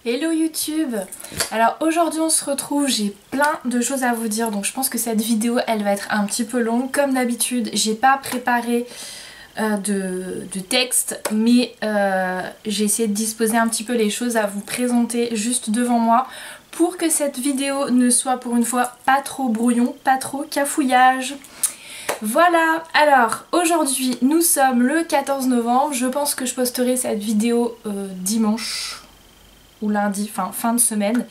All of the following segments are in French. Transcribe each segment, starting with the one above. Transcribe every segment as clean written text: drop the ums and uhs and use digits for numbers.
Hello YouTube. Alors aujourd'hui on se retrouve, j'ai plein de choses à vous dire, donc je pense que cette vidéo elle va être un petit peu longue. Comme d'habitude j'ai pas préparé de texte, mais j'ai essayé de disposer un petit peu les choses à vous présenter juste devant moi pour que cette vidéo ne soit pour une fois pas trop brouillon, pas trop cafouillage. Voilà, alors aujourd'hui nous sommes le 14 novembre, je pense que je posterai cette vidéo dimanche ou lundi, enfin fin de semaine.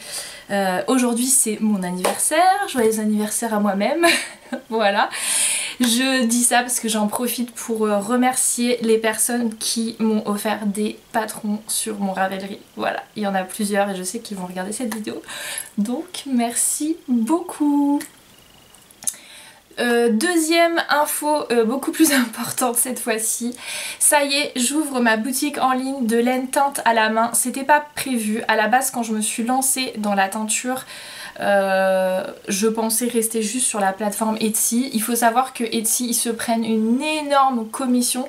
Aujourd'hui c'est mon anniversaire, joyeux anniversaire à moi-même. Voilà, je dis ça parce que j'en profite pour remercier les personnes qui m'ont offert des patrons sur mon Ravelry. Voilà, il y en a plusieurs et je sais qu'ils vont regarder cette vidéo, donc merci beaucoup. Deuxième info beaucoup plus importante cette fois-ci, ça y est, j'ouvre ma boutique en ligne de laine teinte à la main. C'était pas prévu à la base quand je me suis lancée dans la teinture. Je pensais rester juste sur la plateforme Etsy. Il faut savoir que Etsy ils se prennent une énorme commission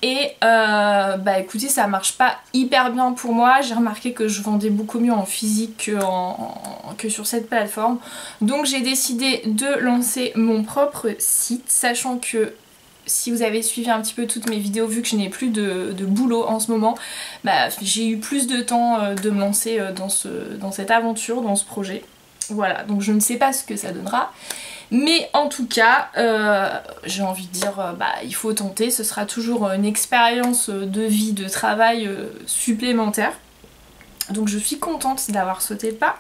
et bah écoutez, ça marche pas hyper bien pour moi. J'ai remarqué que je vendais beaucoup mieux en physique que sur cette plateforme, donc j'ai décidé de lancer mon propre site, sachant que si vous avez suivi un petit peu toutes mes vidéos, vu que je n'ai plus de boulot en ce moment, bah, j'ai eu plus de temps de me lancer dans cette aventure, dans ce projet. Voilà, donc je ne sais pas ce que ça donnera. Mais en tout cas, j'ai envie de dire, bah, il faut tenter, ce sera toujours une expérience de vie, de travail supplémentaire. Donc je suis contente d'avoir sauté le pas.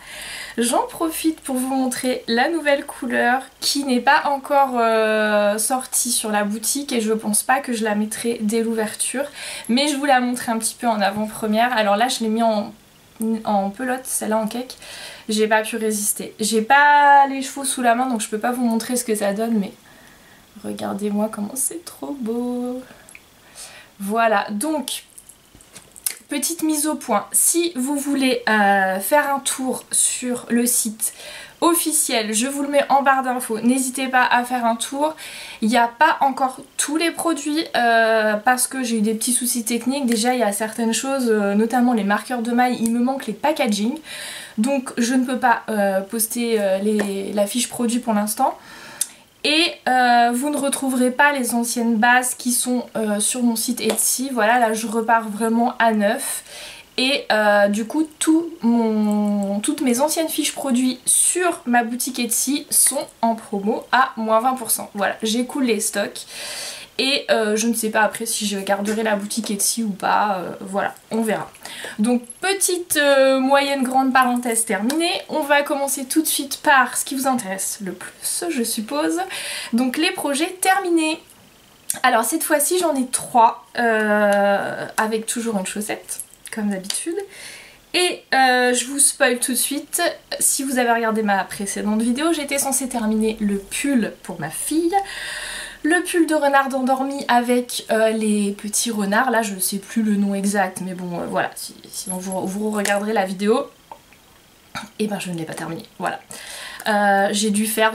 J'en profite pour vous montrer la nouvelle couleur qui n'est pas encore sortie sur la boutique et je pense pas que je la mettrai dès l'ouverture. Mais je vous la montrer un petit peu en avant-première. Alors là je l'ai mis en pelote, celle-là en cake. J'ai pas pu résister. J'ai pas les chevaux sous la main donc je peux pas vous montrer ce que ça donne, mais regardez-moi comment c'est trop beau. Voilà, donc petite mise au point, si vous voulez faire un tour sur le site officiel, je vous le mets en barre d'infos, n'hésitez pas à faire un tour. Il n'y a pas encore tous les produits parce que j'ai eu des petits soucis techniques. Déjà il y a certaines choses, notamment les marqueurs de mailles, il me manque les packaging. Donc je ne peux pas poster la fiche produit pour l'instant. Et vous ne retrouverez pas les anciennes bases qui sont sur mon site Etsy. Voilà, là je repars vraiment à neuf. Et du coup toutes mes anciennes fiches produits sur ma boutique Etsy sont en promo à moins 20%. Voilà, j'écoule les stocks. Et je ne sais pas après si je garderai la boutique Etsy ou pas, voilà, on verra. Donc petite moyenne grande parenthèse terminée, on va commencer tout de suite par ce qui vous intéresse le plus je suppose. Donc les projets terminés. Alors cette fois-ci j'en ai 3, avec toujours une chaussette, comme d'habitude. Et je vous spoil tout de suite, si vous avez regardé ma précédente vidéo, j'étais censée terminer le pull pour ma fille. Le pull de renard endormi avec les petits renards, là je ne sais plus le nom exact, mais bon voilà, sinon vous regarderez la vidéo. Et ben je ne l'ai pas terminé, voilà. J'ai dû faire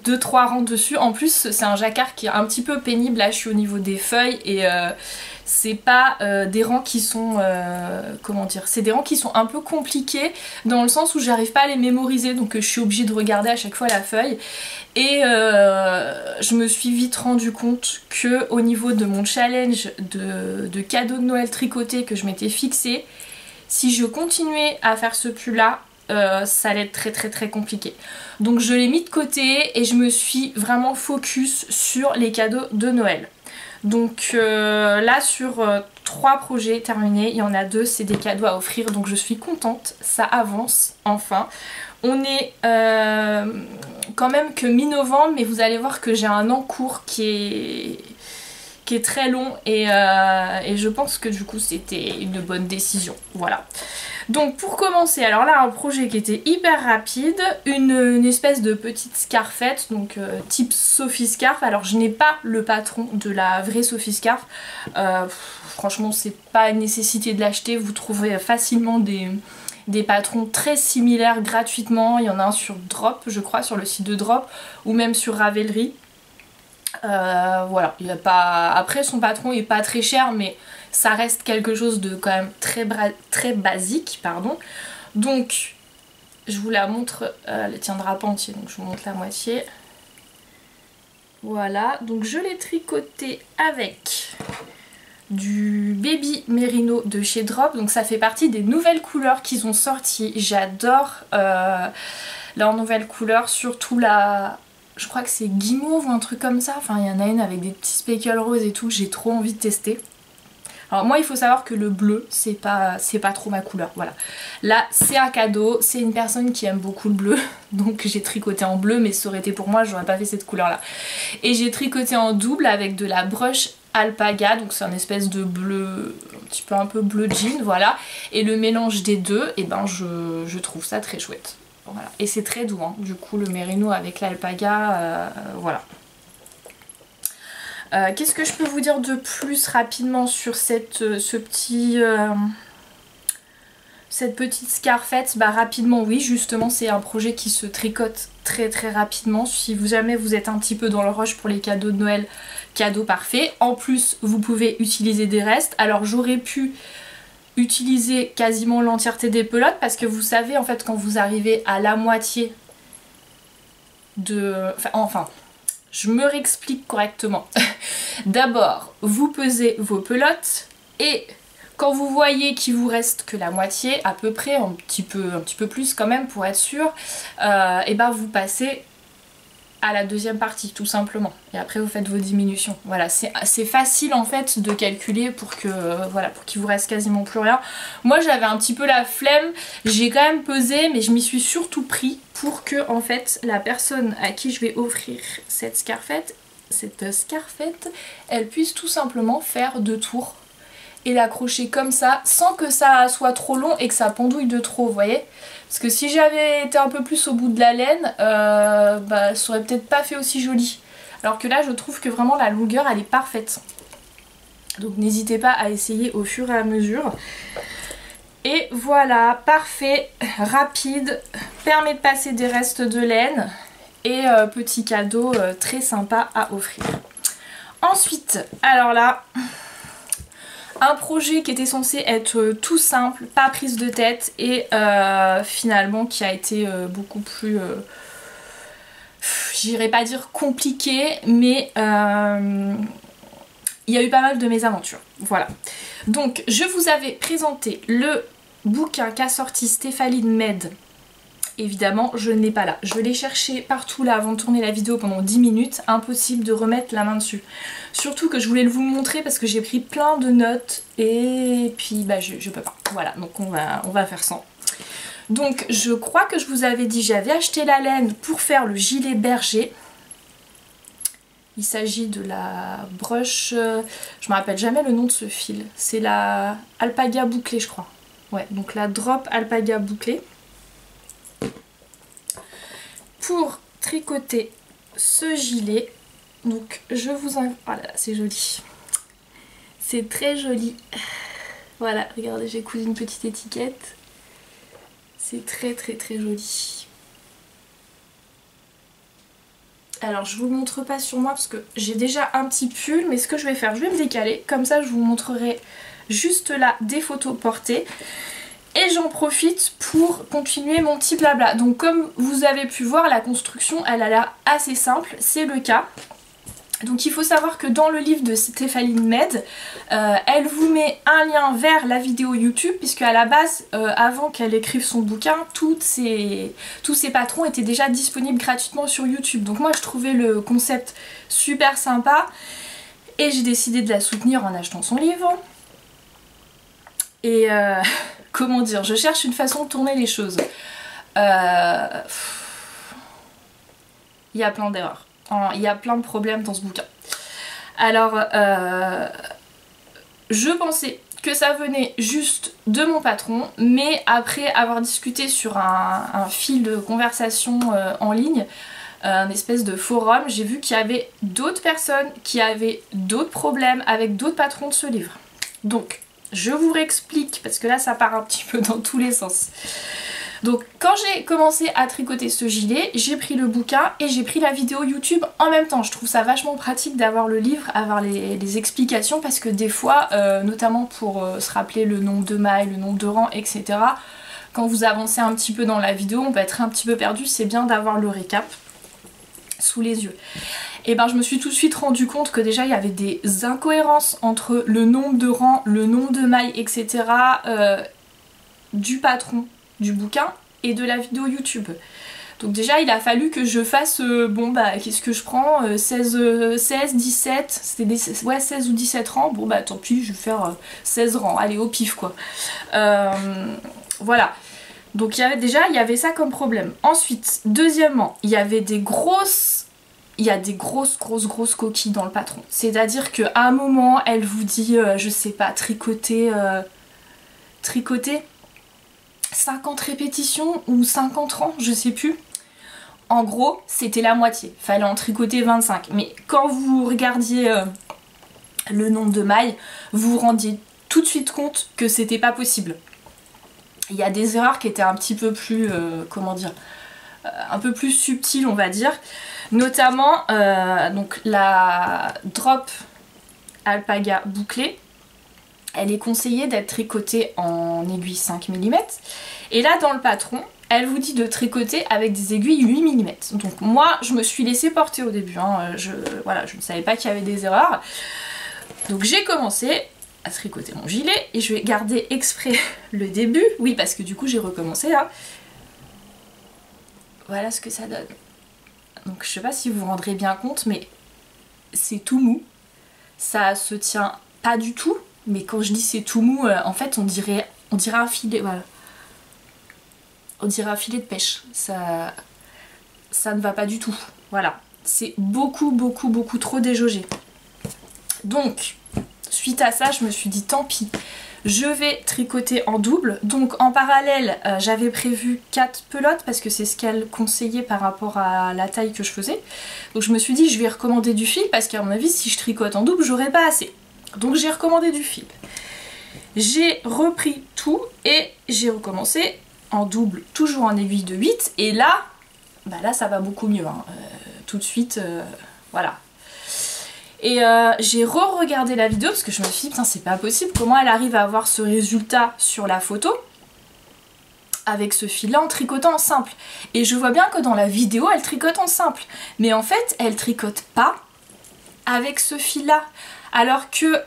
2-3 rangs dessus, en plus c'est un jacquard qui est un petit peu pénible, là je suis au niveau des feuilles et c'est pas des rangs qui sont, comment dire, c'est des rangs qui sont un peu compliqués dans le sens où j'arrive pas à les mémoriser, donc je suis obligée de regarder à chaque fois la feuille. Et je me suis vite rendu compte que au niveau de mon challenge de cadeaux de Noël tricotés que je m'étais fixé, si je continuais à faire ce pull là, ça allait être très compliqué. Donc je l'ai mis de côté et je me suis vraiment focus sur les cadeaux de Noël. Donc là sur 3 projets terminés, il y en a 2, c'est des cadeaux à offrir, donc je suis contente, ça avance enfin. On est quand même que mi-novembre, mais vous allez voir que j'ai un encours qui est très long et je pense que du coup c'était une bonne décision, voilà. Donc pour commencer, alors là un projet qui était hyper rapide, une espèce de petite scarfette, donc type Sophie Scarf. Alors je n'ai pas le patron de la vraie Sophie Scarf, franchement c'est pas une nécessité de l'acheter, vous trouverez facilement des patrons très similaires gratuitement. Il y en a un sur Drop, je crois, sur le site de Drop, ou même sur Ravelry. Voilà, il y a pas... Après son patron est pas très cher, mais ça reste quelque chose de quand même très basique, pardon. Donc je vous la montre, elle tiendra pas entier, donc je vous montre la moitié. Voilà, donc je l'ai tricoté avec du Baby Merino de chez Drop, donc ça fait partie des nouvelles couleurs qu'ils ont sorties. J'adore leurs nouvelles couleurs, surtout la... je crois que c'est guimauve ou un truc comme ça, enfin il y en a une avec des petits speckles roses et tout, j'ai trop envie de tester. Alors moi il faut savoir que le bleu c'est pas trop ma couleur, voilà. Là c'est un cadeau, c'est une personne qui aime beaucoup le bleu, donc j'ai tricoté en bleu, mais ça aurait été pour moi, j'aurais pas fait cette couleur là. Et j'ai tricoté en double avec de la brush alpaga, donc c'est un espèce de bleu, un peu bleu jean, voilà. Et le mélange des deux, et ben je trouve ça très chouette. Voilà. Et c'est très doux, hein. Du coup le mérino avec l'alpaga, voilà. Qu'est-ce que je peux vous dire de plus rapidement sur cette petite scarfette? Bah rapidement oui, justement c'est un projet qui se tricote très rapidement. Si jamais vous êtes un petit peu dans le rush pour les cadeaux de Noël, cadeau parfait. En plus vous pouvez utiliser des restes. Alors j'aurais pu utiliser quasiment l'entièreté des pelotes parce que vous savez en fait quand vous arrivez à la moitié de... Enfin, je me réexplique correctement. D'abord, vous pesez vos pelotes et quand vous voyez qu'il vous reste que la moitié, à peu près, un petit peu plus quand même pour être sûr, et ben vous passez à la deuxième partie tout simplement. Et après vous faites vos diminutions. Voilà, c'est facile en fait de calculer pour que voilà, pour qu'il vous reste quasiment plus rien. Moi j'avais un petit peu la flemme, j'ai quand même pesé, mais je m'y suis surtout pris pour que en fait la personne à qui je vais offrir cette scarfette, elle puisse tout simplement faire 2 tours et l'accrocher comme ça sans que ça soit trop long et que ça pendouille de trop, vous voyez. Parce que si j'avais été un peu plus au bout de la laine, bah, ça aurait peut-être pas fait aussi joli. Alors que là je trouve que vraiment la longueur elle est parfaite. Donc n'hésitez pas à essayer au fur et à mesure. Et voilà, parfait, rapide, permet de passer des restes de laine et petit cadeau très sympa à offrir. Ensuite, alors là... un projet qui était censé être tout simple, pas prise de tête et finalement qui a été beaucoup plus, j'irais pas dire compliqué, mais il y a eu pas mal de mésaventures. Voilà. Donc je vous avais présenté le bouquin qu'a sorti Stéphaline Med. Évidemment, je ne l'ai pas là. Je l'ai cherché partout là avant de tourner la vidéo pendant 10 minutes. Impossible de remettre la main dessus. Surtout que je voulais vous le montrer parce que j'ai pris plein de notes et puis bah je peux pas. Voilà, donc on va faire sans. Donc je crois que je vous avais dit, j'avais acheté la laine pour faire le gilet berger. Il s'agit de la brush, je me rappelle jamais le nom de ce fil. C'est la alpaga bouclée je crois. Ouais, donc la drop alpaga bouclée. Pour tricoter ce gilet, donc je vous invite... Voilà, c'est joli. C'est très joli. Voilà, regardez, j'ai cousu une petite étiquette. C'est très joli. Alors je vous le montre pas sur moi parce que j'ai déjà un petit pull, mais ce que je vais faire, je vais me décaler. Comme ça je vous montrerai juste là des photos portées. Et j'en profite pour continuer mon petit blabla. Donc comme vous avez pu voir, la construction elle a l'air assez simple, c'est le cas. Donc il faut savoir que dans le livre de Stéphaline Med, elle vous met un lien vers la vidéo YouTube, puisque à la base, avant qu'elle écrive son bouquin, tous ses patrons étaient déjà disponibles gratuitement sur YouTube. Donc moi je trouvais le concept super sympa et j'ai décidé de la soutenir en achetant son livre. Et comment dire, je cherche une façon de tourner les choses. Il y a plein d'erreurs. Il y a plein de problèmes dans ce bouquin. Alors, je pensais que ça venait juste de mon patron, mais après avoir discuté sur un fil de conversation en ligne, un espèce de forum, j'ai vu qu'il y avait d'autres personnes qui avaient d'autres problèmes avec d'autres patrons de ce livre. Donc, je vous réexplique, parce que là ça part un petit peu dans tous les sens. Donc quand j'ai commencé à tricoter ce gilet, j'ai pris le bouquin et j'ai pris la vidéo YouTube en même temps. Je trouve ça vachement pratique d'avoir le livre, avoir les explications, parce que des fois, notamment pour se rappeler le nombre de mailles, le nombre de rangs, etc. Quand vous avancez un petit peu dans la vidéo, on peut être un petit peu perdu, c'est bien d'avoir le récap sous les yeux. Et ben je me suis tout de suite rendu compte que déjà il y avait des incohérences entre le nombre de rangs, le nombre de mailles, etc. Du patron du bouquin et de la vidéo YouTube. Donc déjà il a fallu que je fasse, bon bah qu'est-ce que je prends, 16, 17, c'était des 16 ou 17 rangs, bon bah tant pis je vais faire 16 rangs, allez au pif quoi. Voilà. Donc il y avait ça comme problème. Ensuite, deuxièmement, il y a des grosses coquilles dans le patron. C'est-à-dire qu'à un moment, elle vous dit, je sais pas, tricoter 50 répétitions ou 50 rangs, je sais plus. En gros, c'était la moitié. Fallait en tricoter 25. Mais quand vous regardiez le nombre de mailles, vous vous rendiez tout de suite compte que c'était pas possible. Il y a des erreurs qui étaient un petit peu plus, comment dire, un peu plus subtiles on va dire. Notamment, donc la drop alpaga bouclée, elle est conseillée d'être tricotée en aiguille 5 mm. Et là dans le patron, elle vous dit de tricoter avec des aiguilles 8 mm. Donc moi je me suis laissée porter au début, hein. Voilà, je ne savais pas qu'il y avait des erreurs. Donc j'ai commencé à tricoter mon gilet et je vais garder exprès le début, oui parce que du coup j'ai recommencé là. Voilà ce que ça donne. Donc je sais pas si vous vous rendrez bien compte mais c'est tout mou, ça se tient pas du tout, mais quand je dis c'est tout mou, en fait on dirait un filet, voilà. On dirait un filet de pêche, ça ne va pas du tout, voilà. C'est beaucoup trop déjaugé. Donc suite à ça, je me suis dit tant pis, je vais tricoter en double. Donc en parallèle, j'avais prévu 4 pelotes parce que c'est ce qu'elle conseillait par rapport à la taille que je faisais. Donc je me suis dit je vais recommander du fil parce qu'à mon avis si je tricote en double, j'aurai pas assez. Donc j'ai recommandé du fil. J'ai repris tout et j'ai recommencé en double, toujours en aiguille de 8. Et là, bah là ça va beaucoup mieux, hein. Tout de suite, voilà. Et j'ai re-regardé la vidéo parce que je me suis dit putain c'est pas possible, comment elle arrive à avoir ce résultat sur la photo avec ce fil là en tricotant en simple. Et je vois bien que dans la vidéo elle tricote en simple, mais en fait elle tricote pas avec ce fil là. Alors que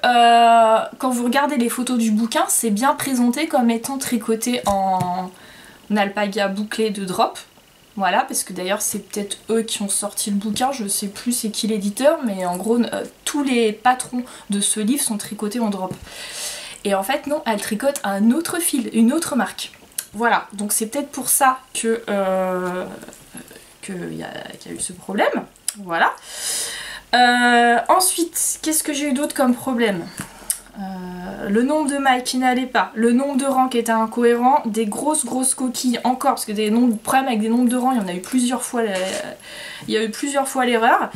quand vous regardez les photos du bouquin, c'est bien présenté comme étant tricoté en alpaga bouclé de drop. Voilà, parce que d'ailleurs c'est peut-être eux qui ont sorti le bouquin, je sais plus c'est qui l'éditeur, mais en gros tous les patrons de ce livre sont tricotés en drop. Et en fait non, elle tricote un autre fil, une autre marque. Voilà, donc c'est peut-être pour ça que qu'il y a eu ce problème. Voilà. Ensuite, qu'est-ce que j'ai eu d'autre comme problème ? Le nombre de mailles qui n'allait pas, le nombre de rangs qui était incohérent, des grosses coquilles encore, parce que des problèmes avec des nombres de rangs, il y en a eu plusieurs fois, l'erreur.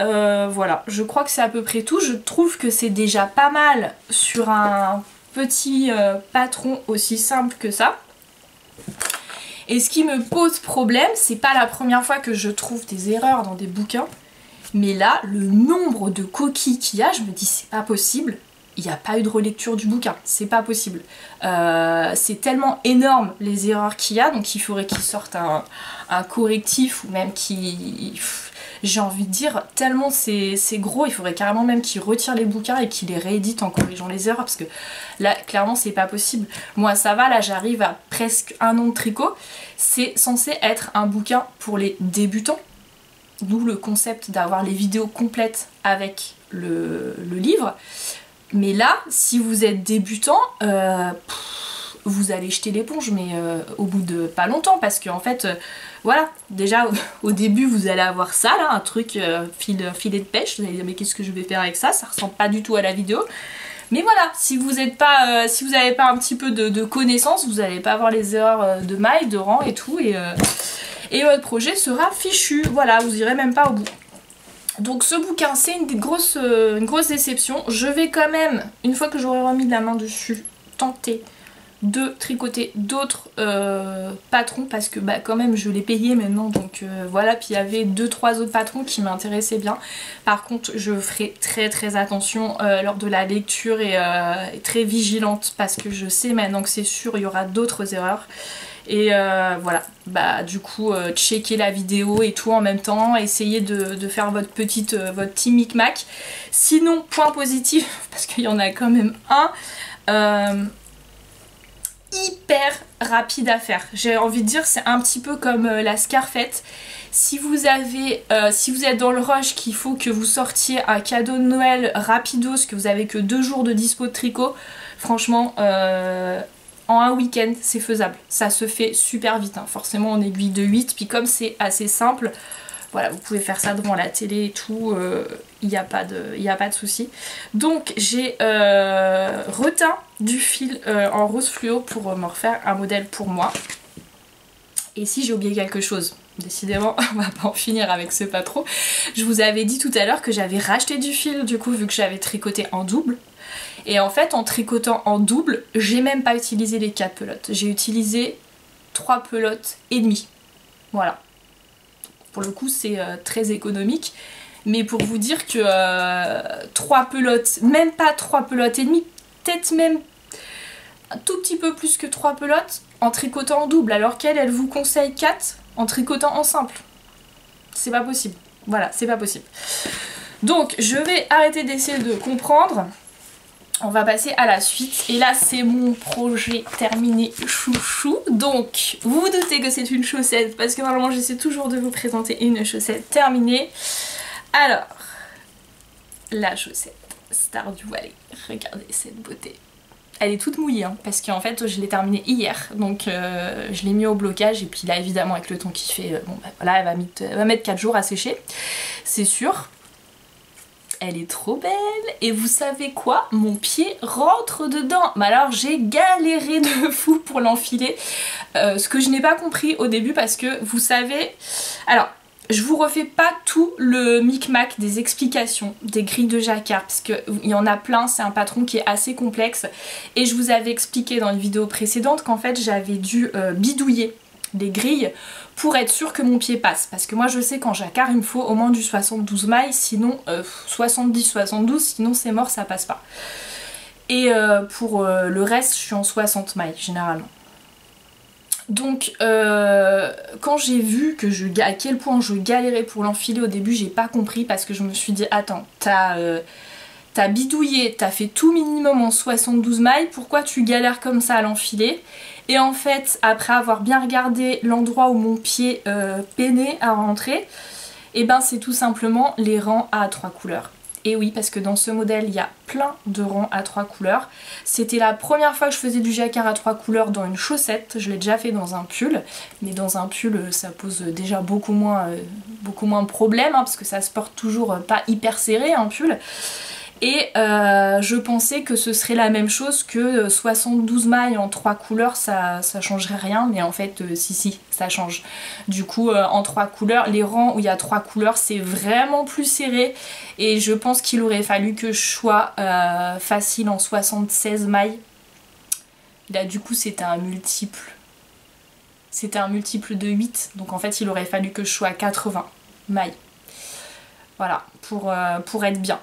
Voilà, je crois que c'est à peu près tout. Je trouve que c'est déjà pas mal sur un petit patron aussi simple que ça. Et ce qui me pose problème, c'est pas la première fois que je trouve des erreurs dans des bouquins, mais là, le nombre de coquilles qu'il y a, je me dis c'est pas possible. Il n'y a pas eu de relecture du bouquin, c'est pas possible. C'est tellement énorme les erreurs qu'il y a, donc il faudrait qu'ils sortent un correctif ou même j'ai envie de dire, tellement c'est gros, il faudrait carrément même qu'ils retirent les bouquins et qu'ils les rééditent en corrigeant les erreurs parce que là, clairement, c'est pas possible. Moi, ça va, là, j'arrive à presque 1 an de tricot. C'est censé être un bouquin pour les débutants, d'où le concept d'avoir les vidéos complètes avec le livre. Mais là, si vous êtes débutant, vous allez jeter l'éponge, mais au bout de pas longtemps, parce qu'en fait, voilà, déjà au début vous allez avoir ça là, un truc filet de pêche, vous allez dire mais qu'est-ce que je vais faire avec ça, ça ressemble pas du tout à la vidéo. Mais voilà, si vous n'avez pas un petit peu de connaissances, vous n'allez pas avoir les erreurs de mailles, de rang et tout, et votre projet sera fichu, voilà, vous irez même pas au bout. Donc ce bouquin c'est une grosse déception. Je vais quand même, une fois que j'aurai remis de la main dessus, tenter de tricoter d'autres patrons parce que bah quand même je l'ai payé maintenant, donc voilà. Puis il y avait 2-3 autres patrons qui m'intéressaient bien. Par contre je ferai très attention lors de la lecture et très vigilante parce que je sais maintenant que c'est sûr il y aura d'autres erreurs. Et voilà, bah du coup checker la vidéo et tout en même temps, essayer de faire votre petit micmac. Sinon, point positif, parce qu'il y en a quand même un, hyper rapide à faire. J'ai envie de dire c'est un petit peu comme la Scarfette. Si vous êtes dans le rush qu'il faut que vous sortiez un cadeau de Noël rapidos, que vous avez que 2 jours de dispo de tricot, franchement en un week-end c'est faisable. Ça se fait super vite, hein. Forcément en aiguille de 8, puis comme c'est assez simple, voilà, vous pouvez faire ça devant la télé et tout, il n'y a pas de souci. Donc j'ai reteint du fil en rose fluo pour me refaire un modèle pour moi. Et si j'ai oublié quelque chose, décidément on va pas en finir avec ce patron. Je vous avais dit tout à l'heure que j'avais racheté du fil du coup vu que j'avais tricoté en double. Et en fait en tricotant en double, j'ai même pas utilisé les 4 pelotes. J'ai utilisé 3 pelotes et demie. Voilà. Pour le coup c'est très économique. Mais pour vous dire que 3 pelotes, même pas 3 pelotes et demie, peut-être même un tout petit peu plus que 3 pelotes en tricotant en double, alors qu'elle vous conseille 4 en tricotant en simple. C'est pas possible. Voilà, c'est pas possible. Donc je vais arrêter d'essayer de comprendre. On va passer à la suite. Et là c'est mon projet terminé chouchou. Donc vous vous doutez que c'est une chaussette, parce que normalement j'essaie toujours de vous présenter une chaussette terminée. Alors, la chaussette Stardew Valley. Regardez cette beauté. Elle est toute mouillée, hein, parce qu'en fait je l'ai terminée hier, donc je l'ai mis au blocage, et puis là évidemment avec le temps qui fait, bon bah voilà, elle va mettre 4 jours à sécher, c'est sûr. Elle est trop belle, et vous savez quoi? Mon pied rentre dedans. Mais alors j'ai galéré de fou pour l'enfiler, ce que je n'ai pas compris au début, parce que vous savez... Alors, je vous refais pas tout le micmac des explications, des grilles de jacquard, parce qu'il y en a plein, c'est un patron qui est assez complexe. Et je vous avais expliqué dans une vidéo précédente qu'en fait j'avais dû bidouiller les grilles pour être sûr que mon pied passe. Parce que moi je sais qu'en jacquard il me faut au moins du 72 mailles, sinon 70-72, sinon c'est mort, ça passe pas. Et pour le reste je suis en 60 mailles généralement. Donc quand j'ai vu que à quel point je galérais pour l'enfiler au début, j'ai pas compris, parce que je me suis dit attends, t'as bidouillé, t'as fait tout minimum en 72 mailles, pourquoi tu galères comme ça à l'enfiler? Et en fait après avoir bien regardé l'endroit où mon pied peinait à rentrer, et ben c'est tout simplement les rangs à 3 couleurs. Et oui, parce que dans ce modèle il y a plein de rangs à 3 couleurs. C'était la première fois que je faisais du jacquard à 3 couleurs dans une chaussette. Je l'ai déjà fait dans un pull, mais dans un pull ça pose déjà beaucoup moins de problèmes, hein, parce que ça se porte toujours pas hyper serré un pull. Et je pensais que ce serait la même chose, que 72 mailles en 3 couleurs ça changerait rien, mais en fait si ça change. Du coup en 3 couleurs, les rangs où il y a 3 couleurs c'est vraiment plus serré, et je pense qu'il aurait fallu que je sois facile en 76 mailles. Là du coup c'était un multiple de 8, donc en fait il aurait fallu que je sois à 80 mailles. Voilà, pour être bien.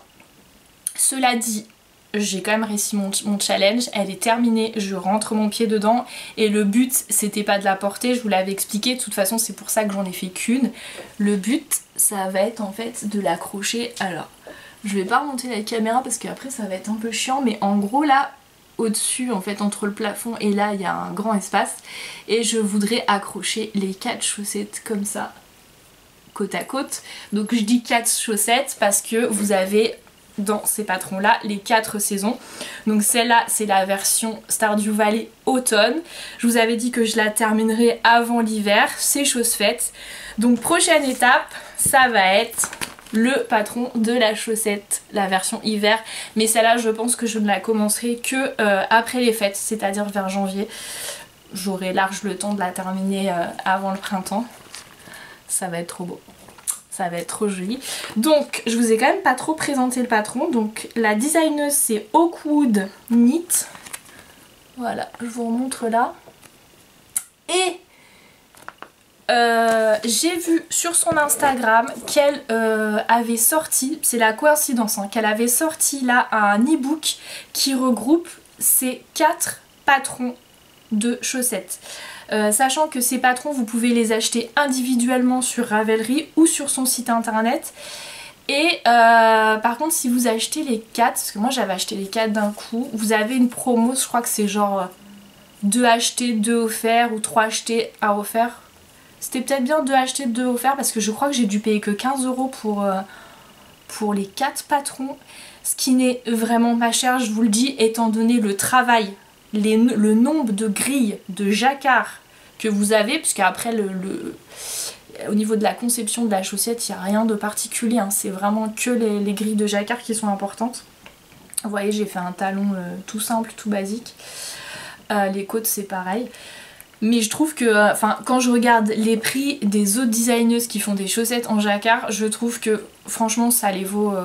Cela dit, j'ai quand même réussi mon challenge, elle est terminée, je rentre mon pied dedans, et le but c'était pas de la porter, je vous l'avais expliqué, de toute façon c'est pour ça que j'en ai fait qu'une. Le but ça va être en fait de l'accrocher, alors je vais pas remonter la caméra parce qu'après ça va être un peu chiant, mais en gros là au-dessus en fait entre le plafond et là il y a un grand espace, et je voudrais accrocher les 4 chaussettes comme ça, côte à côte. Donc je dis 4 chaussettes parce que vous avez dans ces patrons là les 4 saisons. Donc celle-là c'est la version Stardew Valley automne. Je vous avais dit que je la terminerai avant l'hiver, c'est chose faite. Donc prochaine étape ça va être le patron de la chaussette, la version hiver, mais celle-là je pense que je ne la commencerai que après les fêtes, c'est-à-dire vers janvier. J'aurai large le temps de la terminer avant le printemps. Ça va être trop beau. Ça va être trop joli. Donc je vous ai quand même pas trop présenté le patron. Donc la designeuse c'est Oakwood Knit. Voilà, je vous remontre là. Et j'ai vu sur son Instagram qu'elle avait sorti, c'est la coïncidence, hein, qu'elle avait sorti là un e-book qui regroupe ces 4 patrons de chaussettes. Sachant que ces patrons, vous pouvez les acheter individuellement sur Ravelry ou sur son site internet. Et par contre, si vous achetez les 4, parce que moi j'avais acheté les 4 d'un coup, vous avez une promo, je crois que c'est genre 2 achetés, 2 offerts ou 3 achetés, 1 offert. C'était peut-être bien 2 achetés, 2 offerts parce que je crois que j'ai dû payer que 15 € pour les 4 patrons. Ce qui n'est vraiment pas cher, je vous le dis, étant donné le travail, le nombre de grilles de jacquard que vous avez, puisque après au niveau de la conception de la chaussette, il n'y a rien de particulier, hein. C'est vraiment que les grilles de jacquard qui sont importantes. Vous voyez, j'ai fait un talon tout simple, tout basique. Les côtes c'est pareil. Mais je trouve que, quand je regarde les prix des autres designeuses qui font des chaussettes en jacquard, je trouve que franchement ça les vaut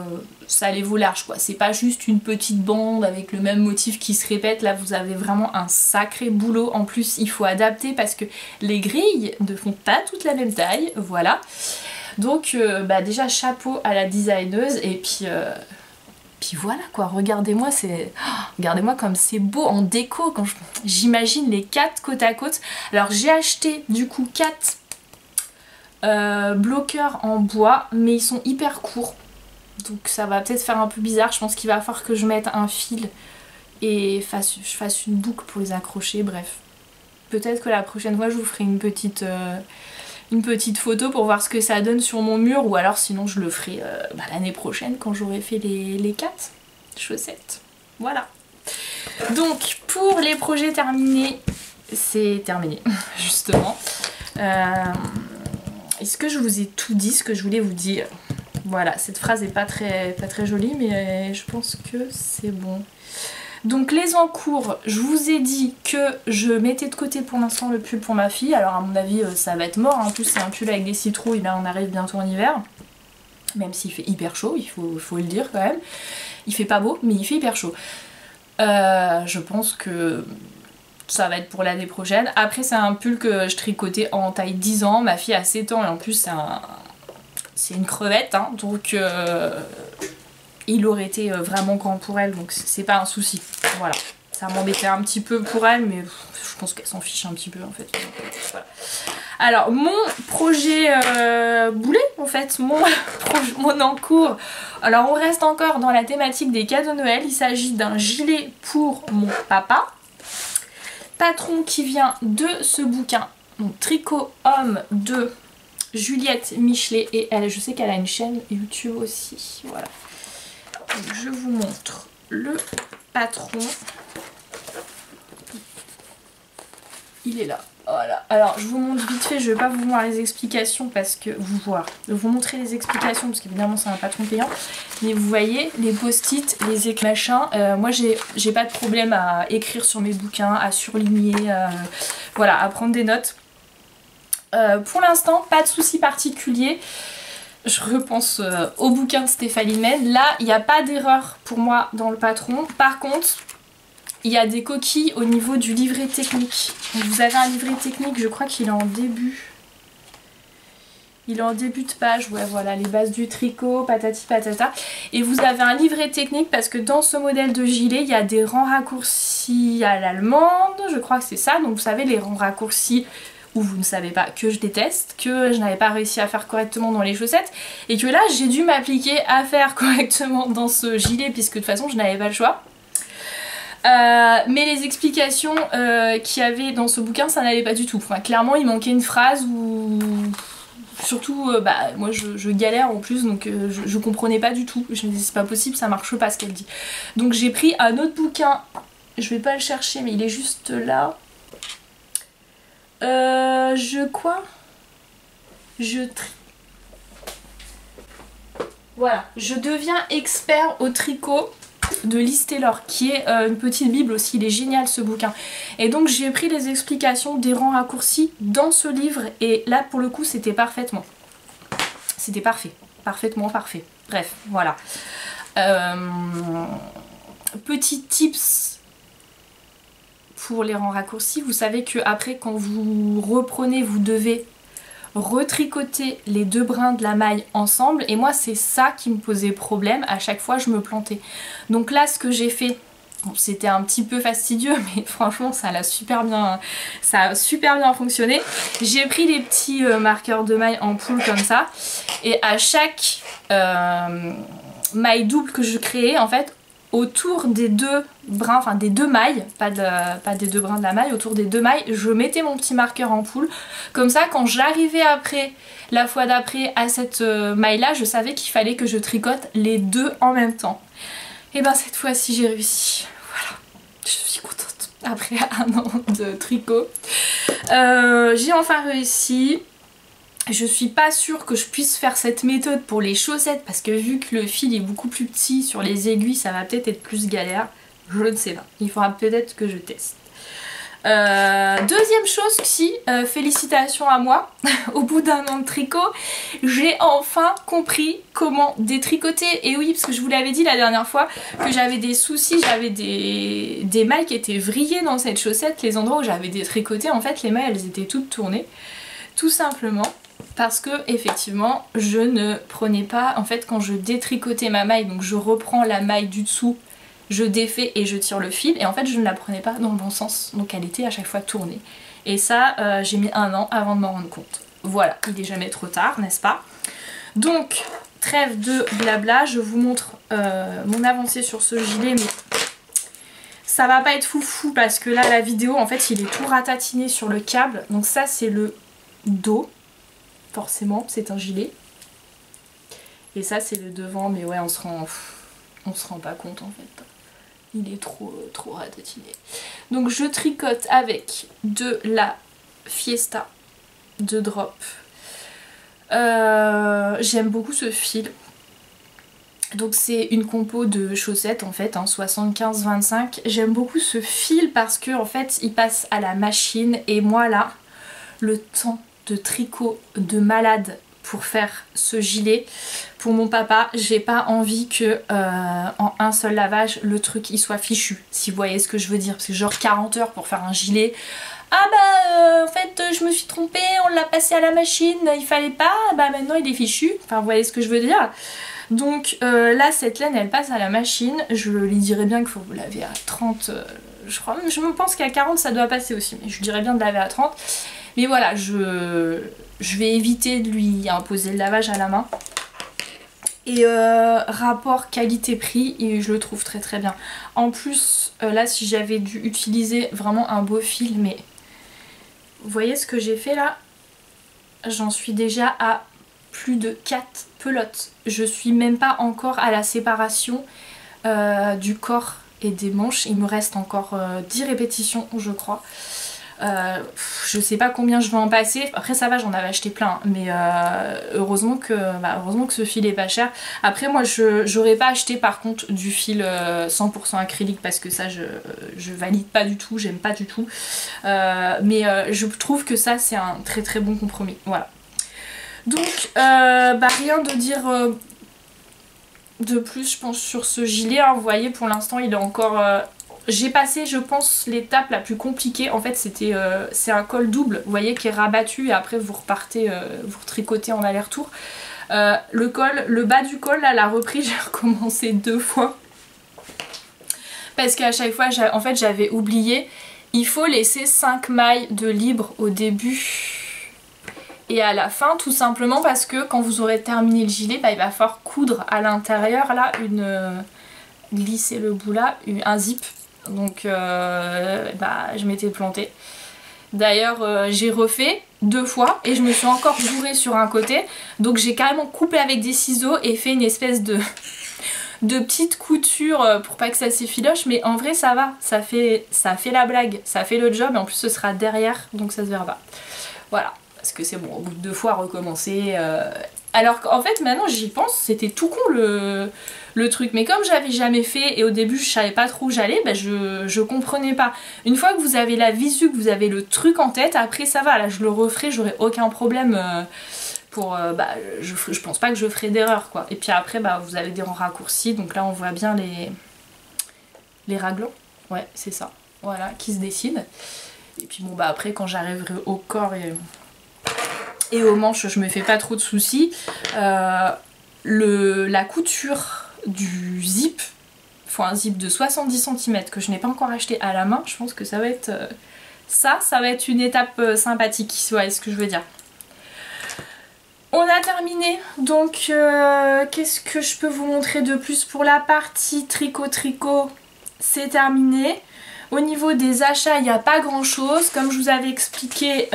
large quoi. C'est pas juste une petite bande avec le même motif qui se répète, là vous avez vraiment un sacré boulot. En plus il faut adapter parce que les grilles ne font pas toutes la même taille, voilà. Donc déjà chapeau à la designeuse et puis voilà quoi, regardez-moi, regardez-moi comme c'est beau en déco quand j'imagine les 4 côte à côte. Alors j'ai acheté du coup 4 bloqueurs en bois, mais ils sont hyper courts. Donc ça va peut-être faire un peu bizarre, je pense qu'il va falloir que je mette un fil et je fasse une boucle pour les accrocher, bref. Peut-être que la prochaine fois je vous ferai une petite photo pour voir ce que ça donne sur mon mur, ou alors sinon je le ferai l'année prochaine quand j'aurai fait les 4 chaussettes. Voilà. Donc pour les projets terminés, c'est terminé justement. Est-ce que je vous ai tout dit ce que je voulais vous dire? Voilà, cette phrase n'est pas très jolie, mais je pense que c'est bon. Donc les encours, je vous ai dit que je mettais de côté pour l'instant le pull pour ma fille. Alors à mon avis ça va être mort, en plus c'est un pull avec des citrouilles, là on arrive bientôt en hiver. Même s'il fait hyper chaud, il faut le dire quand même. Il fait pas beau, mais il fait hyper chaud. Je pense que ça va être pour l'année prochaine. Après c'est un pull que je tricotais en taille 10 ans, ma fille a 7 ans et en plus c'est une crevette, hein, donc... il aurait été vraiment grand pour elle, donc c'est pas un souci. Voilà, ça m'embêtait un petit peu pour elle, mais je pense qu'elle s'en fiche un petit peu en fait. Voilà. Alors mon projet boulet en fait, mon encours. Alors on reste encore dans la thématique des cadeaux Noël. Il s'agit d'un gilet pour mon papa. Patron qui vient de ce bouquin, donc Tricot Homme de Juliette Michelet, et elle, je sais qu'elle a une chaîne YouTube aussi, voilà. Donc je vous montre le patron. Il est là. Voilà. Alors je vous montre vite fait, je vais pas vous voir les explications parce que vous montrer les explications parce qu'évidemment c'est un patron payant. Mais vous voyez les post-it, les écrits machin. Moi j'ai pas de problème à écrire sur mes bouquins, à surligner, voilà, à prendre des notes. Pour l'instant, pas de souci particulier. Je repense au bouquin de Stéphanie Men. Là, il n'y a pas d'erreur pour moi dans le patron. Par contre, il y a des coquilles au niveau du livret technique. Donc, vous avez un livret technique, je crois qu'il est en début. Il est en début de page, ouais voilà, les bases du tricot, patati patata. Et vous avez un livret technique parce que dans ce modèle de gilet, il y a des rangs raccourcis à l'allemande, je crois que c'est ça. Donc vous savez, les rangs raccourcis où vous ne savez pas, que je déteste, que je n'avais pas réussi à faire correctement dans les chaussettes, et que là j'ai dû m'appliquer à faire correctement dans ce gilet puisque de toute façon je n'avais pas le choix. Mais les explications qu'il y avait dans ce bouquin, ça n'allait pas du tout. Enfin, clairement il manquait une phrase où... Surtout, moi je galère en plus, donc je comprenais pas du tout. Je me disais c'est pas possible, ça marche pas ce qu'elle dit. Donc j'ai pris un autre bouquin, je vais pas le chercher mais il est juste là. Voilà, je deviens expert au tricot de Liz Taylor, qui est une petite bible aussi, il est génial ce bouquin. Et donc j'ai pris les explications des rangs raccourcis dans ce livre, et là pour le coup c'était parfaitement. C'était parfait, parfaitement parfait. Bref, voilà. Petit tips pour les rangs raccourcis, vous savez que après quand vous reprenez, vous devez retricoter les deux brins de la maille ensemble, et moi c'est ça qui me posait problème, à chaque fois je me plantais. Donc là ce que j'ai fait, bon, c'était un petit peu fastidieux mais franchement ça a super bien fonctionné. J'ai pris les petits marqueurs de maille en poule comme ça, et à chaque maille double que je créais, en fait autour des deux brins, enfin des deux mailles, pas des deux brins de la maille, autour des deux mailles, je mettais mon petit marqueur en poule. Comme ça, quand j'arrivais après, la fois d'après, à cette maille-là, je savais qu'il fallait que je tricote les deux en même temps. Et ben cette fois-ci, j'ai réussi. Voilà, je suis contente. Après un an de tricot, j'ai enfin réussi. Je suis pas sûre que je puisse faire cette méthode pour les chaussettes parce que vu que le fil est beaucoup plus petit sur les aiguilles, ça va peut-être être plus galère. Je ne sais pas. Il faudra peut-être que je teste. Deuxième chose, si, félicitations à moi. Au bout d'un an de tricot, j'ai enfin compris comment détricoter. Et oui, parce que je vous l'avais dit la dernière fois que j'avais des soucis, j'avais des mailles qui étaient vrillées dans cette chaussette. Les endroits où j'avais détricoté, en fait, les mailles, elles étaient toutes tournées. Tout simplement parce que effectivement je ne prenais pas, en fait quand je détricotais ma maille, donc je reprends la maille du dessous, je défais et je tire le fil, et en fait je ne la prenais pas dans le bon sens, donc elle était à chaque fois tournée. Et ça j'ai mis un an avant de m'en rendre compte. Voilà, il n'est jamais trop tard, n'est-ce pas? Donc trêve de blabla, je vous montre mon avancée sur ce gilet, mais ça va pas être foufou parce que là la vidéo en fait il est tout ratatiné sur le câble. Donc ça c'est le dos, forcément c'est un gilet, et ça c'est le devant, mais ouais on se rend pas compte en fait, il est trop ratatiné. Donc je tricote avec de la Fiesta de Drop. J'aime beaucoup ce fil. Donc c'est une compo de chaussettes en fait, hein, 75-25. J'aime beaucoup ce fil parce que en fait il passe à la machine, et moi là le temps de tricot de malade pour faire ce gilet pour mon papa, j'ai pas envie que en un seul lavage le truc il soit fichu, si vous voyez ce que je veux dire, parce que genre 40 heures pour faire un gilet, ah bah en fait je me suis trompée, on l'a passé à la machine, il fallait pas, bah maintenant il est fichu, enfin vous voyez ce que je veux dire. Donc là cette laine elle passe à la machine, je lui dirais bien qu'il faut vous laver à 30, je me pense qu'à 40 ça doit passer aussi, mais je dirais bien de laver à 30. Mais voilà, je vais éviter de lui imposer le lavage à la main. Et rapport qualité-prix, je le trouve très très bien. En plus, là si j'avais dû utiliser vraiment un beau fil, mais vous voyez ce que j'ai fait là? J'en suis déjà à plus de 4 pelotes. Je suis même pas encore à la séparation du corps et des manches. Il me reste encore 10 répétitions je crois. Je sais pas combien je vais en passer, après ça va, j'en avais acheté plein, hein. Mais heureusement que ce fil est pas cher. Après moi j'aurais pas acheté par contre du fil 100% acrylique parce que ça je valide pas du tout, j'aime pas du tout, mais je trouve que ça c'est un très très bon compromis, voilà. Donc rien de dire de plus je pense sur ce gilet, hein. Vous voyez pour l'instant il est encore... J'ai passé je pense l'étape la plus compliquée, en fait c'est un col double, vous voyez, qui est rabattu, et après vous repartez, vous tricotez en aller-retour. Le bas du col là, la reprise, j'ai recommencé 2 fois. Parce qu'à chaque fois en fait j'avais oublié, il faut laisser 5 mailles de libre au début et à la fin, tout simplement parce que quand vous aurez terminé le gilet, bah, il va falloir coudre à l'intérieur là, glisser le bout là, un zip. Donc je m'étais plantée. D'ailleurs j'ai refait 2 fois et je me suis encore bourrée sur un côté. Donc j'ai carrément coupé avec des ciseaux et fait une espèce de petite couture pour pas que ça s'effiloche. Mais en vrai ça va, ça fait la blague, ça fait le job, et en plus ce sera derrière donc ça se verra pas. Voilà, parce que c'est bon, au bout de 2 fois recommencer. Alors qu'en fait maintenant j'y pense, c'était tout con le truc, mais comme j'avais jamais fait et au début je savais pas trop où j'allais, bah je comprenais pas. Une fois que vous avez la visu, que vous avez le truc en tête, après ça va, là je le referai, j'aurai aucun problème pour... je pense pas que je ferai d'erreur quoi. Et puis après vous avez des rangs raccourcis, donc là on voit bien les raglans, ouais c'est ça. voilà, qui se dessine. Et puis bon bah après quand j'arriverai au corps et aux manches, je me fais pas trop de soucis. La couture du zip, il faut un zip de 70 cm que je n'ai pas encore acheté à la main. Je pense que ça va être ça va être une étape sympathique, si vous voyez ce que je veux dire. On a terminé, donc qu'est-ce que je peux vous montrer de plus pour la partie tricot, c'est terminé. Au niveau des achats, il n'y a pas grand chose, comme je vous avais expliqué,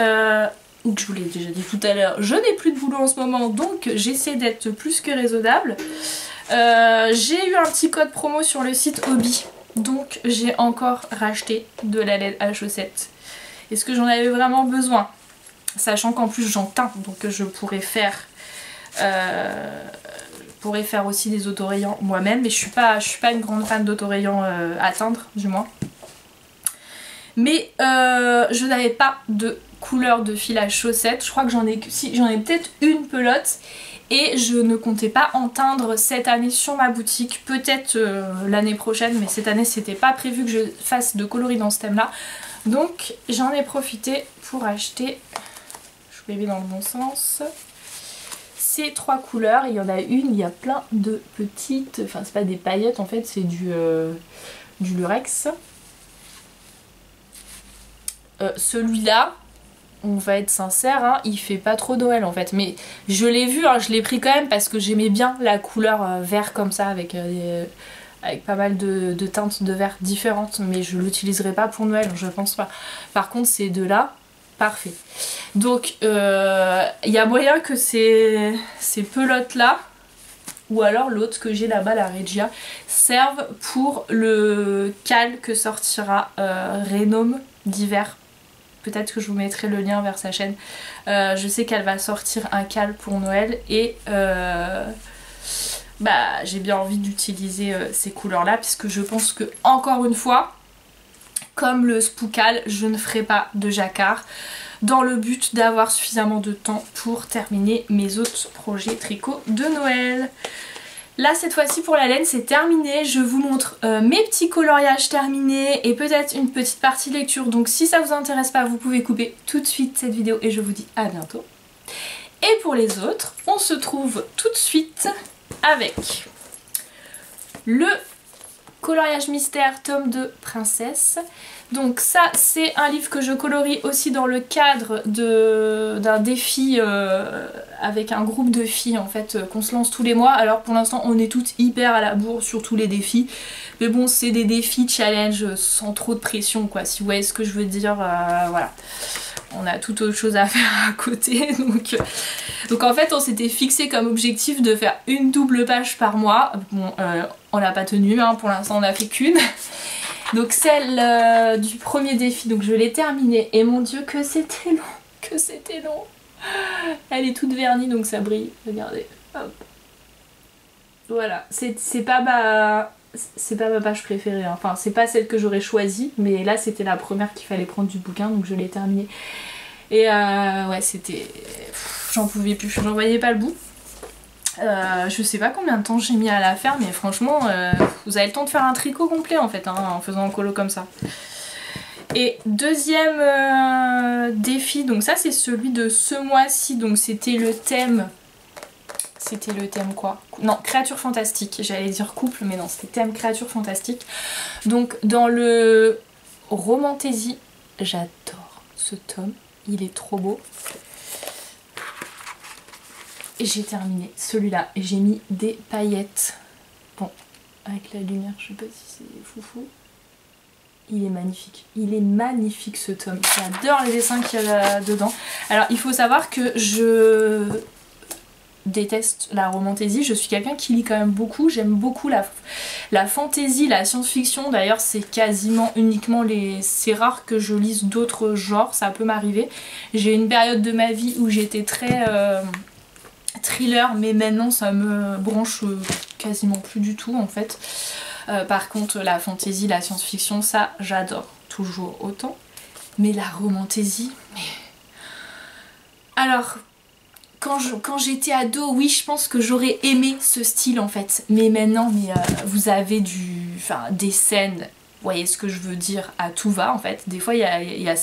ou que je vous l'ai déjà dit tout à l'heure, je n'ai plus de boulot en ce moment, donc j'essaie d'être plus que raisonnable. J'ai eu un petit code promo sur le site Hobby, donc j'ai encore racheté de la laine à chaussettes. Est-ce que j'en avais vraiment besoin ? Sachant qu'en plus j'en teins, donc je pourrais faire aussi des autorayants moi-même, mais je suis pas une grande fan d'autorayants à teindre, du moins. Mais je n'avais pas de couleur de fil à chaussettes, je crois que j'en ai peut-être une pelote, et je ne comptais pas en teindre cette année sur ma boutique, peut-être l'année prochaine, mais cette année c'était pas prévu que je fasse de coloris dans ce thème-là, donc j'en ai profité pour acheter... bébé dans le bon sens. Ces 3 couleurs, il y en a une, il y a plein de petites, enfin c'est pas des paillettes en fait, c'est du lurex. Celui-là, on va être sincère, hein, il fait pas trop Noël en fait, mais je l'ai vu, hein, je l'ai pris quand même parce que j'aimais bien la couleur vert comme ça avec pas mal de teintes de vert différentes, mais je l'utiliserai pas pour Noël, je pense pas. Par contre ces deux-là, parfait. Donc il y a moyen que ces pelotes là, ou alors l'autre que j'ai là-bas, la Regia, servent pour le cal que sortira Renome d'hiver. Peut-être que je vous mettrai le lien vers sa chaîne. Je sais qu'elle va sortir un cal pour Noël et bah, j'ai bien envie d'utiliser ces couleurs là, puisque je pense que encore une fois, comme le Spookal, je ne ferai pas de jacquard dans le but d'avoir suffisamment de temps pour terminer mes autres projets tricot de Noël. Là cette fois-ci pour la laine c'est terminé, je vous montre mes petits coloriages terminés et peut-être une petite partie lecture, donc si ça vous intéresse pas vous pouvez couper tout de suite cette vidéo et je vous dis à bientôt. Et pour les autres, on se trouve tout de suite avec le coloriage mystère tome 2 princesse. Donc ça c'est un livre que je colorie aussi dans le cadre d'un défi avec un groupe de filles en fait qu'on se lance tous les mois. Alors pour l'instant on est toutes hyper à la bourre sur tous les défis, mais bon c'est des défis challenge sans trop de pression quoi, si vous voyez ce que je veux dire, voilà. On a toute autre chose à faire à côté, donc en fait on s'était fixé comme objectif de faire une double page par mois. Bon on l'a pas tenu, hein, pour l'instant on a fait qu'une. Donc celle du premier défi, donc je l'ai terminée et mon dieu que c'était long, que c'était long. Elle est toute vernie donc ça brille, regardez, hop. Voilà, c'est pas ma page préférée, hein. Enfin c'est pas celle que j'aurais choisie, mais là c'était la première qu'il fallait prendre du bouquin donc je l'ai terminée. Et ouais c'était... j'en pouvais plus, j'en voyais pas le bout. Je sais pas combien de temps j'ai mis à la faire, mais franchement vous avez le temps de faire un tricot complet en fait, hein, en faisant un colo comme ça. Et deuxième défi, donc ça c'est celui de ce mois-ci, donc c'était le thème quoi? Non, créature fantastique, j'allais dire couple mais non c'était thème créature fantastique. Donc dans le Romantaisie, j'adore ce tome, il est trop beau. Et j'ai terminé celui-là et j'ai mis des paillettes. Bon, avec la lumière, je sais pas si c'est foufou. Il est magnifique. Il est magnifique ce tome. J'adore les dessins qu'il y a dedans. Alors il faut savoir que je déteste la romantaisie. Je suis quelqu'un qui lit quand même beaucoup. J'aime beaucoup la fantasy, la science-fiction. D'ailleurs c'est quasiment uniquement c'est rare que je lise d'autres genres. Ça peut m'arriver. J'ai une période de ma vie où j'étais très... thriller, mais maintenant ça me branche quasiment plus du tout en fait. Par contre la fantasy, la science-fiction, ça j'adore toujours autant, mais la romantaisie, mais... Alors quand j'étais ado, oui je pense que j'aurais aimé ce style en fait, mais maintenant vous avez des scènes voyez ce que je veux dire, à tout va en fait. Des fois il y a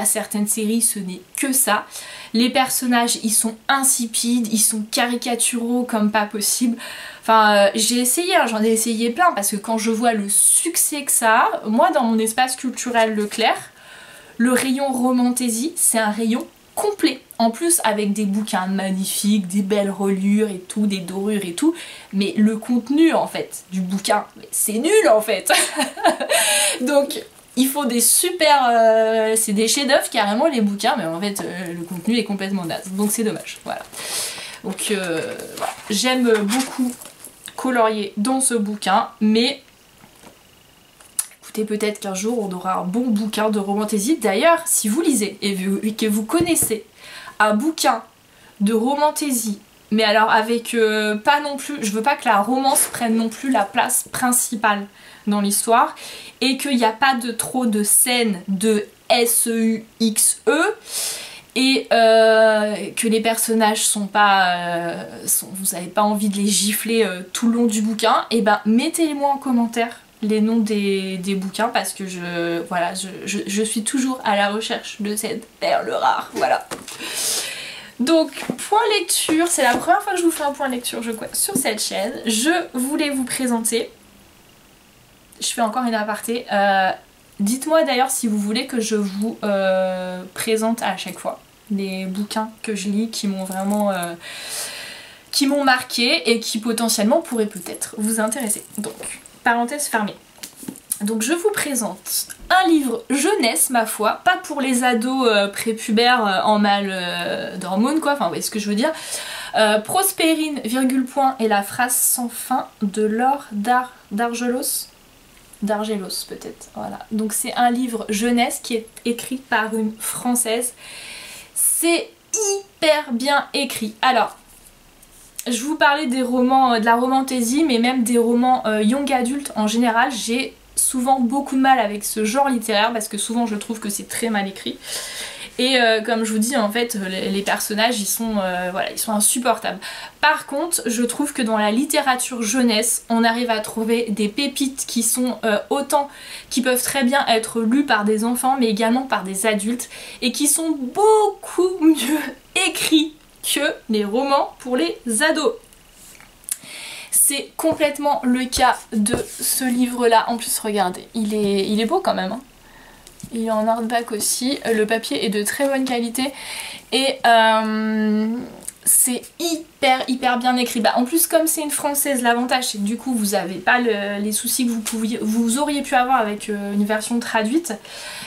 certaines séries, ce n'est que ça. Les personnages ils sont insipides, ils sont caricaturaux comme pas possible. Enfin j'ai essayé, hein, j'en ai essayé plein parce que quand je vois le succès que ça a, moi dans mon espace culturel Leclerc, le rayon romantaisie c'est un rayon complet. En plus avec des bouquins magnifiques, des belles reliures et tout, des dorures et tout, mais le contenu en fait du bouquin, c'est nul en fait. Donc il faut des super... c'est des chefs-d'œuvre carrément les bouquins, mais en fait le contenu est complètement naze, donc c'est dommage, voilà. Donc voilà. J'aime beaucoup colorier dans ce bouquin, mais écoutez, peut-être qu'un jour on aura un bon bouquin de romantaisie. D'ailleurs, si vous lisez et que vous connaissez un bouquin de romantaisie, mais alors avec pas non plus, je veux pas que la romance prenne non plus la place principale dans l'histoire, et qu'il n'y a pas trop de scènes de S-E-U-X-E, et que les personnages sont pas... vous avez pas envie de les gifler tout le long du bouquin, et ben mettez-les-moi en commentaire les noms des bouquins, parce que je suis toujours à la recherche de cette perle rare, voilà. Donc point lecture, c'est la première fois que je vous fais un point lecture je crois sur cette chaîne. Je voulais vous présenter, je fais encore une aparté, dites-moi d'ailleurs si vous voulez que je vous présente à chaque fois les bouquins que je lis qui m'ont vraiment... qui m'ont marqué et qui potentiellement pourraient peut-être vous intéresser. Donc, parenthèse fermée. Donc je vous présente un livre jeunesse ma foi, pas pour les ados prépubères en mal d'hormones quoi, enfin vous voyez ce que je veux dire. Prospérine, virgule point, et la phrase sans fin de Laure d'Argelos peut-être, voilà. Donc c'est un livre jeunesse qui est écrit par une française. C'est hyper bien écrit. Alors, je vous parlais des romans, de la romantaisie, mais même des romans young adultes en général. J'ai souvent beaucoup de mal avec ce genre littéraire parce que souvent je trouve que c'est très mal écrit. Et comme je vous dis, en fait, les personnages, ils sont insupportables. Par contre, je trouve que dans la littérature jeunesse, on arrive à trouver des pépites qui sont qui peuvent très bien être lues par des enfants, mais également par des adultes, et qui sont beaucoup mieux écrits que les romans pour les ados. C'est complètement le cas de ce livre-là. En plus, regardez, il est beau quand même, hein. Il est en hardback aussi, le papier est de très bonne qualité et c'est hyper bien écrit. Bah, en plus comme c'est une française, l'avantage c'est que du coup vous n'avez pas les soucis que vous auriez pu avoir avec une version traduite.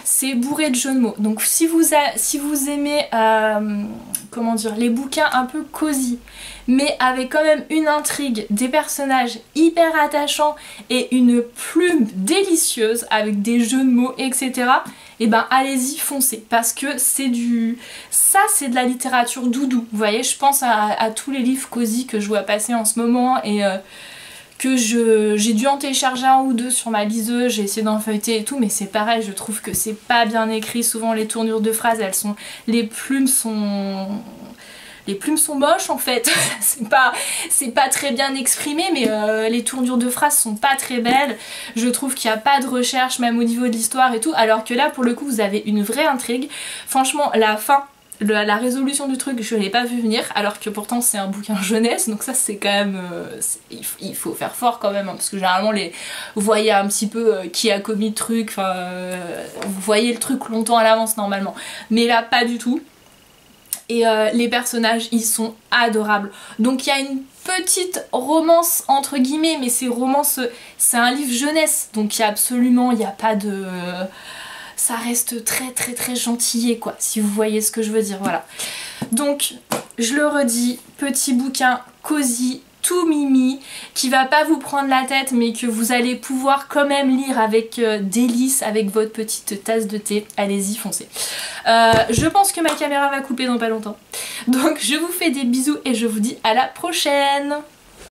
C'est bourré de jeux de mots. Donc si vous aimez comment dire, les bouquins un peu cosy, mais avec quand même une intrigue, des personnages hyper attachants et une plume délicieuse avec des jeux de mots, etc. Et ben allez-y, foncez, parce que c'est c'est de la littérature doudou. Vous voyez, je pense à tous les livres cosy que je vois passer en ce moment et que j'ai dû en télécharger un ou deux sur ma liseuse, j'ai essayé d'en feuilleter et tout, mais c'est pareil, je trouve que c'est pas bien écrit. Souvent les tournures de phrases, les plumes sont moches en fait. c'est pas très bien exprimé, mais les tournures de phrases sont pas très belles. Je trouve qu'il n'y a pas de recherche même au niveau de l'histoire et tout, alors que là pour le coup vous avez une vraie intrigue. Franchement la fin, la résolution du truc je l'ai pas vu venir, alors que pourtant c'est un bouquin jeunesse, donc ça c'est quand même il faut faire fort quand même, hein, parce que généralement vous voyez un petit peu qui a commis le truc, enfin vous voyez le truc longtemps à l'avance normalement, mais là pas du tout. Et les personnages ils sont adorables. Donc il y a une petite romance entre guillemets, mais c'est un livre jeunesse, donc il y a pas de... ça reste très gentillé quoi, si vous voyez ce que je veux dire, voilà. Donc je le redis, petit bouquin cosy, tout mimi, qui va pas vous prendre la tête mais que vous allez pouvoir quand même lire avec délice, avec votre petite tasse de thé. Allez-y, foncez. Je pense que ma caméra va couper dans pas longtemps. Donc je vous fais des bisous et je vous dis à la prochaine.